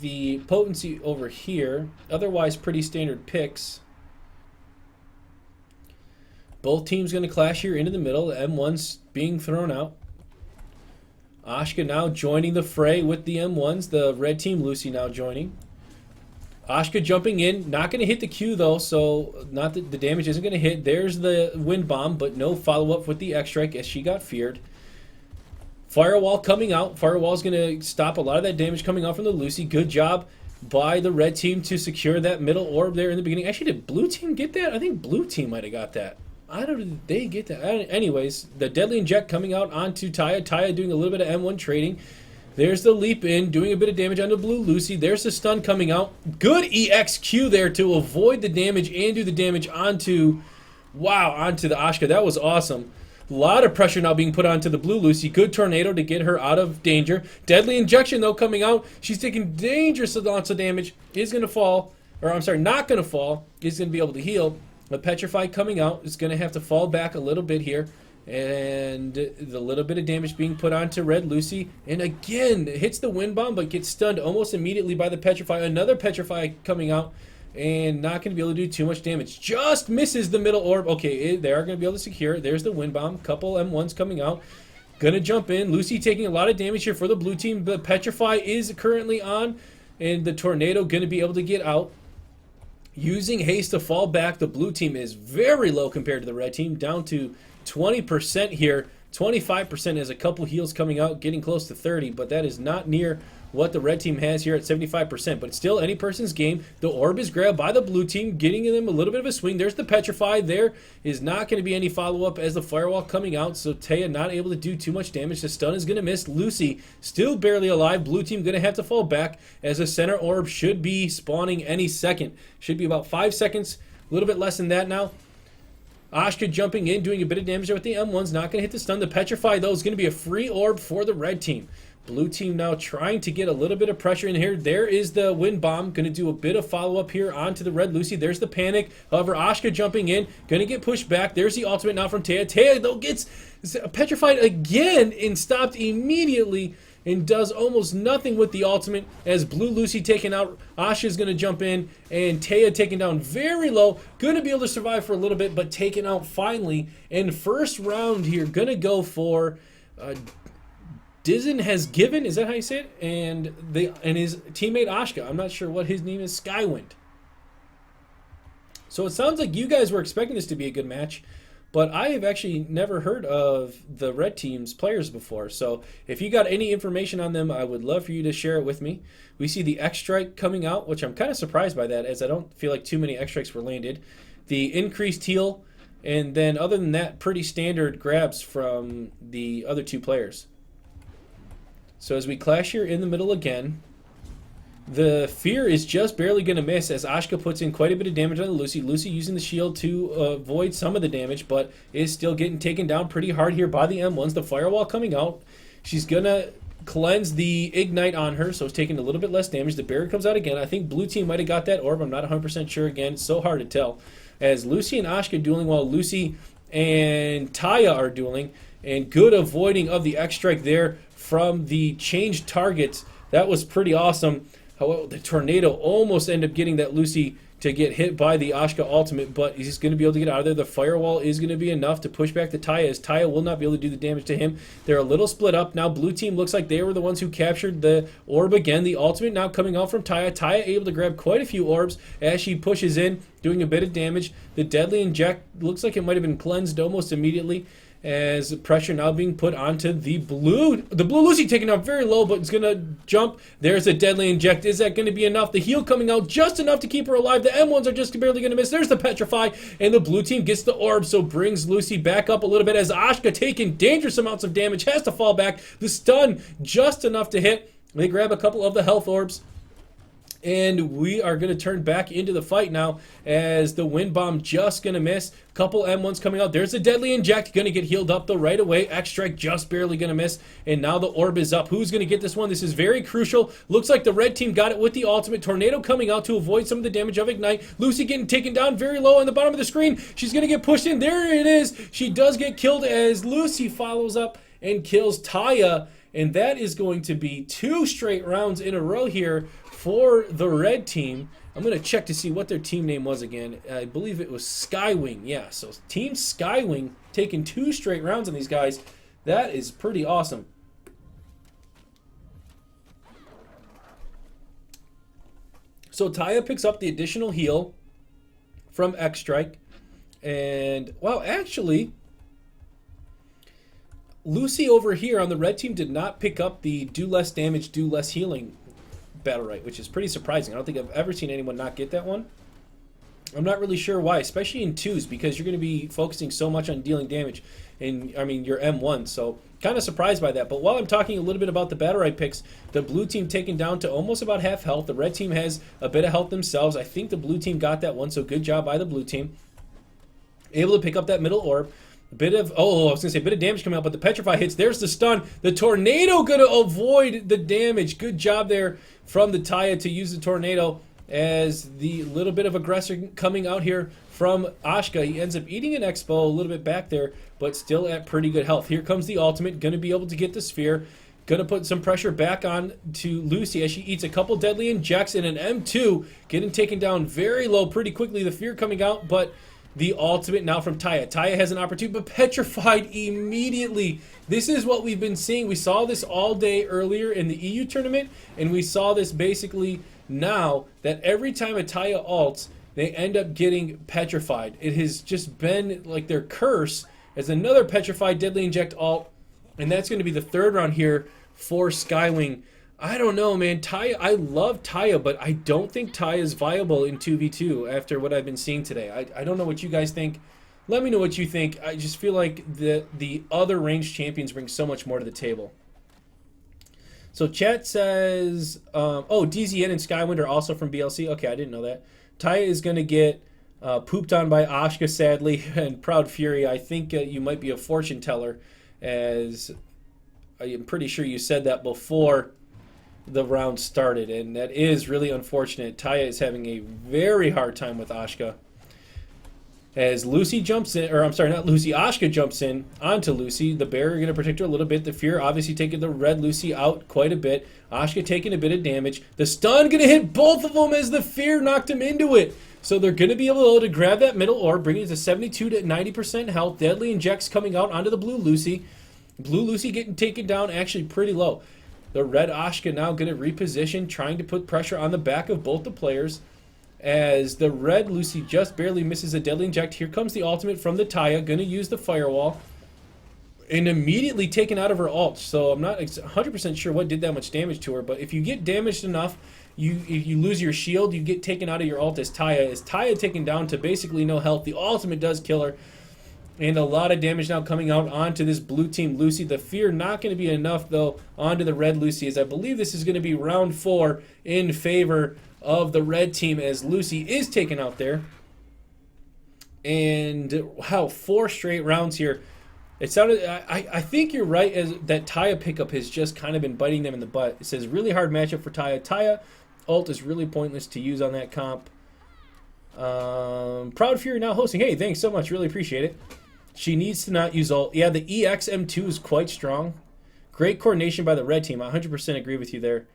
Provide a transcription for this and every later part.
the potency over here. Otherwise, pretty standard picks. Both teams going to clash here into the middle. The M1's being thrown out. Ashka now joining the fray with the M1s. The red team, Lucy, now joining. Ashka jumping in. Not going to hit the Q, though, so not that the damage isn't going to hit. There's the wind bomb, but no follow-up with the X-Strike as she got feared. Firewall coming out. Firewall's going to stop a lot of that damage coming out from the Lucy. Good job by the red team to secure that middle orb there in the beginning. Actually, did blue team get that? I think blue team might have got that. I don't know, did they get that? Anyways, the Deadly Inject coming out onto Taya. Taya doing a little bit of M1 trading. There's the leap in, doing a bit of damage on the blue Lucy. There's the stun coming out. Good EXQ there to avoid the damage and do the damage onto the Ashka. That was awesome. A lot of pressure now being put onto the blue Lucy. Good tornado to get her out of danger. Deadly Injection, though, coming out. She's taking dangerous amounts of damage. Is going to fall. Or, I'm sorry, not going to fall. Is going to be able to heal. The Petrify coming out is going to have to fall back a little bit here. And the little bit of damage being put onto Red Lucy. And again, hits the Wind Bomb, but gets stunned almost immediately by the Petrify. Another Petrify coming out. And not going to be able to do too much damage. Just misses the middle orb. Okay, they are going to be able to secure it. There's the Wind Bomb. Couple M1s coming out. Going to jump in. Lucy taking a lot of damage here for the blue team. The Petrify is currently on. And the Tornado going to be able to get out. Using haste to fall back. The blue team is very low compared to the red team. Down to 20% here. 25% as a couple heals coming out. Getting close to 30. But that is not near what the red team has here at 75%. But it's still any person's game. The orb is grabbed by the blue team. Getting them a little bit of a swing. There's the Petrify. There is not going to be any follow-up as the Firewall coming out. So Taya not able to do too much damage. The stun is going to miss. Lucy still barely alive. Blue team going to have to fall back as the center orb should be spawning any second. Should be about 5 seconds. A little bit less than that now. Ashka jumping in, doing a bit of damage there with the M1s. Not going to hit the stun. The Petrify, though, is going to be a free orb for the red team. Blue team now trying to get a little bit of pressure in here. There is the Wind Bomb. Going to do a bit of follow-up here onto the Red Lucy. There's the Panic. However, Ashka jumping in. Going to get pushed back. There's the ultimate now from Taya. Taya, though, gets petrified again and stopped immediately and does almost nothing with the ultimate as Blue Lucy taken out. Ashka's going to jump in and Taya taken down very low. Going to be able to survive for a little bit, but taken out finally. And first round here, going to go for Dizen has given, is that how you say it? And his teammate Ashka. I'm not sure what his name is. Skywind. So it sounds like you guys were expecting this to be a good match, but I have actually never heard of the red team's players before. So if you got any information on them, I would love for you to share it with me. We see the X-Strike coming out, which I'm kind of surprised by that, as I don't feel like too many X-Strikes were landed. The increased heal, and then other than that, pretty standard grabs from the other two players. So as we clash here in the middle again, the fear is just barely going to miss as Ashka puts in quite a bit of damage on the Lucy. Lucy using the shield to avoid some of the damage, but is still getting taken down pretty hard here by the M1s. The Firewall coming out. She's going to cleanse the Ignite on her, so it's taking a little bit less damage. The barrier comes out again. I think blue team might have got that orb. I'm not 100% sure again. It's so hard to tell. As Lucy and Ashka dueling while Lucy and Taya are dueling. And good avoiding of the X-Strike there from the changed targets. That was pretty awesome. However, the Tornado almost ended up getting that Lucy to get hit by the Ashka ultimate, but he's going to be able to get out of there. The Firewall is going to be enough to push back the Taya, as Taya will not be able to do the damage to him. They're a little split up. Now blue team looks like they were the ones who captured the orb again. The ultimate now coming out from Taya. Taya able to grab quite a few orbs as she pushes in, doing a bit of damage. The Deadly Inject looks like it might have been cleansed almost immediately, as pressure now being put onto the blue Lucy, taking out very low, but it's going to jump. There's a Deadly Inject. Is that going to be enough? The heal coming out just enough to keep her alive. The M1s are just barely going to miss. There's the Petrify, and the blue team gets the orb, so brings Lucy back up a little bit as Ashka, taking dangerous amounts of damage, has to fall back. The stun just enough to hit. They grab a couple of the health orbs. And we are going to turn back into the fight now as the Wind Bomb just going to miss. Couple M1s coming out. There's a Deadly Inject. Going to get healed up though right away. X-Strike just barely going to miss. And now the orb is up. Who's going to get this one? This is very crucial. Looks like the red team got it with the ultimate. Tornado coming out to avoid some of the damage of Ignite. Lucy getting taken down very low on the bottom of the screen. She's going to get pushed in. There it is. She does get killed as Lucy follows up and kills Taya. And that is going to be 2 straight rounds in a row here for the red team. I'm going to check to see what their team name was again. I believe it was Skywing. Yeah, so Team Skywing taking 2 straight rounds on these guys. That is pretty awesome. So Taya picks up the additional heal from X-Strike. And, well, actually, Lucy over here on the red team did not pick up the do less damage, do less healing Battlerite, which is pretty surprising. I don't think I've ever seen anyone not get that one. I'm not really sure why, especially in 2s, because you're going to be focusing so much on dealing damage in, I mean, your M1. So kind of surprised by that. But while I'm talking a little bit about the Battlerite picks, the blue team taken down to almost about half health. The red team has a bit of health themselves. I think the blue team got that one, so good job by the blue team. Able to pick up that middle orb. A bit of, oh, I was going to say a bit of damage coming out, but the Petrify hits. There's the stun. The Tornado going to avoid the damage. Good job there from the Taya to use the Tornado as the little bit of aggressor coming out here from Ashka. He ends up eating an Expo a little bit back there, but still at pretty good health. Here comes the ultimate. Going to be able to get the sphere. Going to put some pressure back on to Lucy as she eats a couple deadly injects and an M2. Getting taken down very low pretty quickly. The fear coming out, but the ultimate now from Taya. Taya has an opportunity, but petrified immediately. This is what we've been seeing. We saw this all day earlier in the EU tournament, and we saw this basically now that every time a Taya ults, they end up getting petrified. It has just been like their curse as another petrified deadly inject ult, and that's going to be the 3rd round here for Skywing. I don't know, man. Taya, I love Taya, but I don't think Taya is viable in 2v2 after what I've been seeing today. I don't know what you guys think. Let me know what you think. I just feel like the other ranged champions bring so much more to the table. So chat says, oh, DZN and Skywind are also from BLC. Okay, I didn't know that. Taya is going to get pooped on by Ashka, sadly, and Proud Fury. I think you might be a fortune teller, as I'm pretty sure you said that before the round started, and that is really unfortunate. Taya is having a very hard time with Ashka. As Lucy jumps in, or I'm sorry, not Lucy, Ashka jumps in onto Lucy. The barrier going to protect her a little bit. The fear obviously taking the red Lucy out quite a bit. Ashka taking a bit of damage. The stun going to hit both of them as the fear knocked him into it. So they're going to be able to grab that middle orb, bringing it to 72 to 90% health. Deadly injects coming out onto the blue Lucy. Blue Lucy getting taken down actually pretty low. The red Ashka now going to reposition, trying to put pressure on the back of both the players. As the red Lucy just barely misses a deadly inject. Here comes the ultimate from the Taya. Going to use the firewall. And immediately taken out of her ult. So I'm not 100% sure what did that much damage to her. But if you get damaged enough, if you lose your shield, you get taken out of your ult as Taya. As Taya taken down to basically no health. The ultimate does kill her. And a lot of damage now coming out onto this blue team Lucy. The fear not going to be enough, though, onto the red Lucy, as I believe this is going to be round 4 in favor of the red team, as Lucy is taken out there. And, wow, 4 straight rounds here. It sounded, I think you're right, as that Taya pickup has just kind of been biting them in the butt. It says really hard matchup for Taya. Taya ult is really pointless to use on that comp. Proud Fury now hosting. Hey, thanks so much. Really appreciate it. She needs to not use ult. Yeah, the EX M2 is quite strong. Great coordination by the red team. I 100% agree with you there.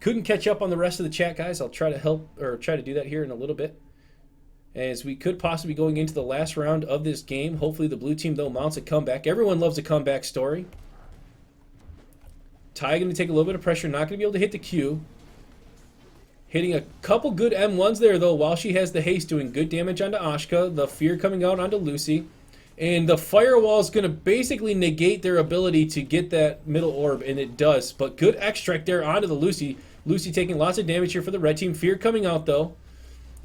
Couldn't catch up on the rest of the chat, guys. I'll try to help, or try to do that here in a little bit, as we could possibly be going into the last round of this game. Hopefully the blue team, though, mounts a comeback. Everyone loves a comeback story. Ty going to take a little bit of pressure. Not going to be able to hit the Q. Hitting a couple good M1s there, though, while she has the haste, doing good damage onto Ashka. The fear coming out onto Lucy. And the firewall is going to basically negate their ability to get that middle orb, and it does. But good extract there onto the Lucy. Lucy taking lots of damage here for the red team. Fear coming out, though.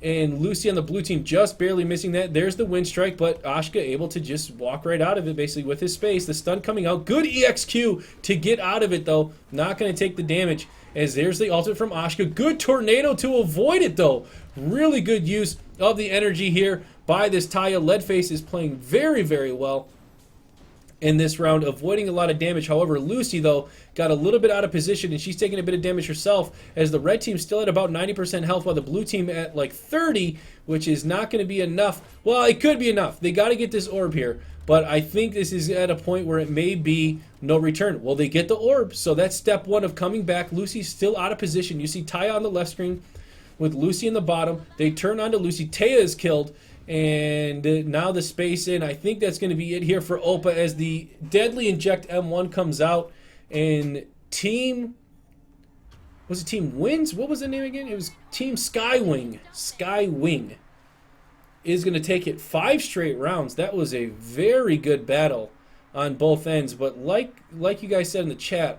And Lucy on the blue team just barely missing that. There's the wind strike, but Ashka able to just walk right out of it, basically, with his space. The stun coming out. Good EXQ to get out of it, though. Not going to take the damage, as there's the ultimate from Ashka. Good tornado to avoid it, though. Really good use of the energy here by this Taya. Leadface is playing very, very well. in this round, avoiding a lot of damage. However, Lucy, though, got a little bit out of position, and she's taking a bit of damage herself, as the red team's still at about 90% health, while the blue team at like 30, which is not going to be enough. Well, it could be enough. They got to get this orb here, but I think this is at a point where it may be no return. Well, they get the orb, so that's step one of coming back. Lucy's still out of position. You see Taya on the left screen with Lucy in the bottom. They turn onto Lucy. Taya is killed. And now the space in. I think that's going to be it here for Opa as the Deadly Inject M1 comes out. And Team... Was it Team Wins? What was the name again? It was Team Skywing. Skywing is going to take it 5 straight rounds. That was a very good battle on both ends. But like you guys said in the chat,